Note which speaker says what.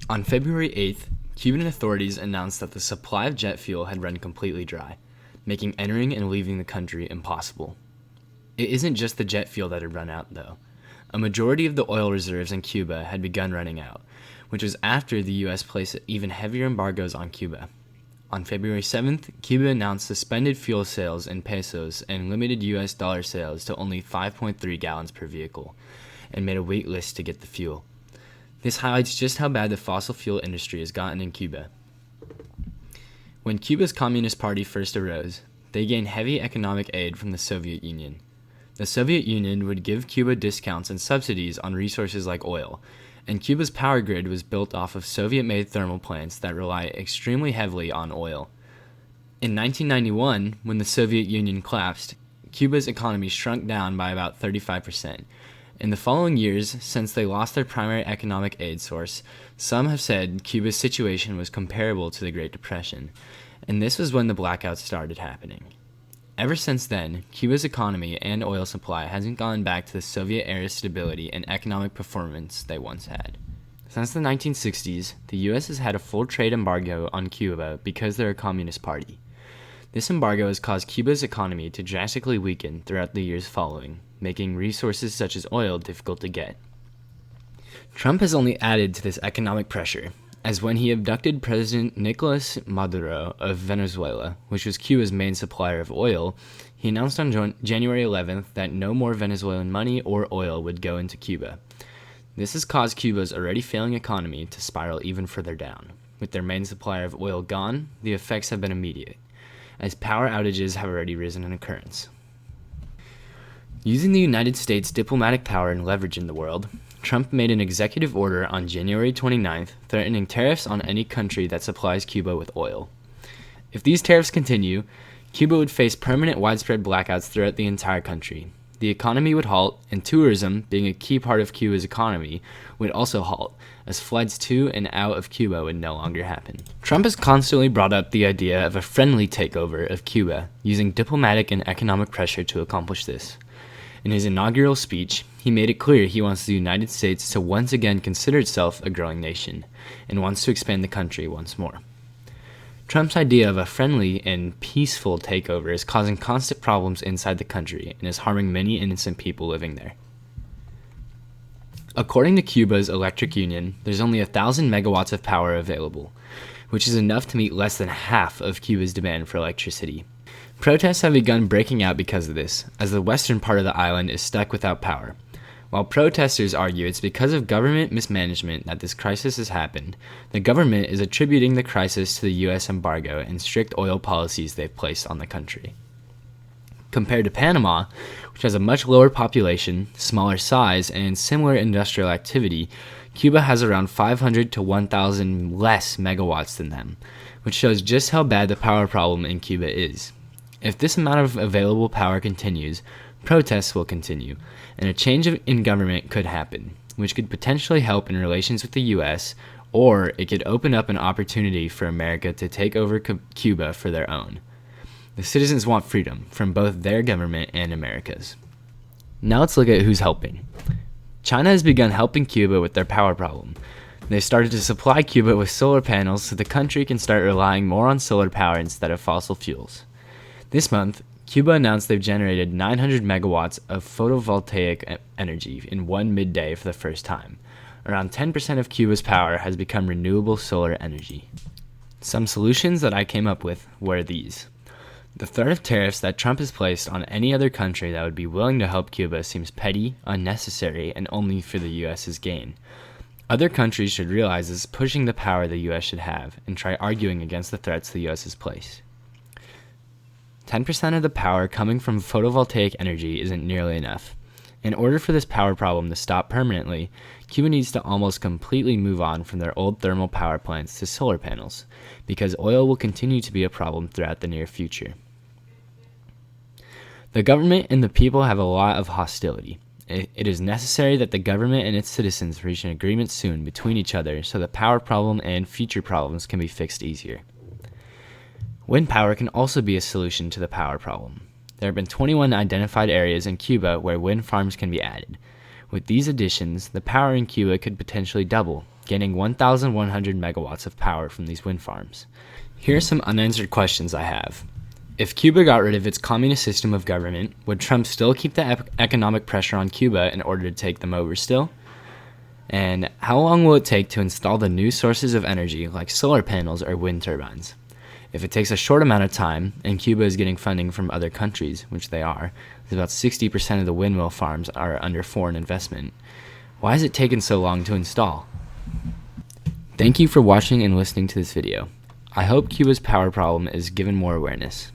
Speaker 1: On February 8th, Cuban authorities announced that the supply of jet fuel had run completely dry, making entering and leaving the country impossible. It isn't just the jet fuel that had run out, though. A majority of the oil reserves in Cuba had begun running out, which was after the U.S. placed even heavier embargoes on Cuba. On February 7th, Cuba announced suspended fuel sales in pesos and limited U.S. dollar sales to only 5.3 gallons per vehicle, and made a wait list to get the fuel. This highlights just how bad the fossil fuel industry has gotten in Cuba. When Cuba's Communist Party first arose, they gained heavy economic aid from the Soviet Union. The Soviet Union would give Cuba discounts and subsidies on resources like oil, and Cuba's power grid was built off of Soviet-made thermal plants that rely extremely heavily on oil. In 1991, when the Soviet Union collapsed, Cuba's economy shrunk down by about 35%. In the following years, since they lost their primary economic aid source, some have said Cuba's situation was comparable to the Great Depression, and this was when the blackouts started happening. Ever since then, Cuba's economy and oil supply hasn't gone back to the Soviet-era stability and economic performance they once had. Since the 1960s, the U.S. has had a full trade embargo on Cuba because they're a communist party. This embargo has caused Cuba's economy to drastically weaken throughout the years following, making resources such as oil difficult to get. Trump has only added to this economic pressure, as when he abducted President Nicolas Maduro of Venezuela, which was Cuba's main supplier of oil, he announced on January 11th that no more Venezuelan money or oil would go into Cuba. This has caused Cuba's already failing economy to spiral even further down. With their main supplier of oil gone, the effects have been immediate, as power outages have already risen in occurrence. Using the United States' diplomatic power and leverage in the world, Trump made an executive order on January 29th threatening tariffs on any country that supplies Cuba with oil. If these tariffs continue, Cuba would face permanent widespread blackouts throughout the entire country. The economy would halt, and tourism, being a key part of Cuba's economy, would also halt, as flights to and out of Cuba would no longer happen. Trump has constantly brought up the idea of a friendly takeover of Cuba, using diplomatic and economic pressure to accomplish this. In his inaugural speech, he made it clear he wants the United States to once again consider itself a growing nation, and wants to expand the country once more. Trump's idea of a friendly and peaceful takeover is causing constant problems inside the country and is harming many innocent people living there. According to Cuba's electric union, there's only 1,000 megawatts of power available, which is enough to meet less than half of Cuba's demand for electricity. Protests have begun breaking out because of this, as the western part of the island is stuck without power. While protesters argue it's because of government mismanagement that this crisis has happened, the government is attributing the crisis to the U.S. embargo and strict oil policies they've placed on the country. Compared to Panama, which has a much lower population, smaller size, and similar industrial activity, Cuba has around 500 to 1,000 less megawatts than them, which shows just how bad the power problem in Cuba is. If this amount of available power continues, protests will continue, and a change in government could happen, which could potentially help in relations with the U.S., or it could open up an opportunity for America to take over Cuba for their own. The citizens want freedom from both their government and America's. Now let's look at who's helping. China has begun helping Cuba with their power problem. They started to supply Cuba with solar panels so the country can start relying more on solar power instead of fossil fuels. This month, Cuba announced they've generated 900 megawatts of photovoltaic energy in one midday for the first time. Around 10% of Cuba's power has become renewable solar energy. Some solutions that I came up with were these. The threat of tariffs that Trump has placed on any other country that would be willing to help Cuba seems petty, unnecessary, and only for the U.S.'s gain. Other countries should realize this is pushing the power the U.S. should have and try arguing against the threats the U.S. has placed. 10% of the power coming from photovoltaic energy isn't nearly enough. In order for this power problem to stop permanently, Cuba needs to almost completely move on from their old thermal power plants to solar panels, because oil will continue to be a problem throughout the near future. The government and the people have a lot of hostility. It is necessary that the government and its citizens reach an agreement soon between each other so the power problem and future problems can be fixed easier. Wind power can also be a solution to the power problem. There have been 21 identified areas in Cuba where wind farms can be added. With these additions, the power in Cuba could potentially double, gaining 1,100 megawatts of power from these wind farms. Here are some unanswered questions I have. If Cuba got rid of its communist system of government, would Trump still keep the economic pressure on Cuba in order to take them over still? And how long will it take to install the new sources of energy like solar panels or wind turbines? If it takes a short amount of time, and Cuba is getting funding from other countries, which they are, about 60% of the windmill farms are under foreign investment, why has it taken so long to install? Thank you for watching and listening to this video. I hope Cuba's power problem is given more awareness.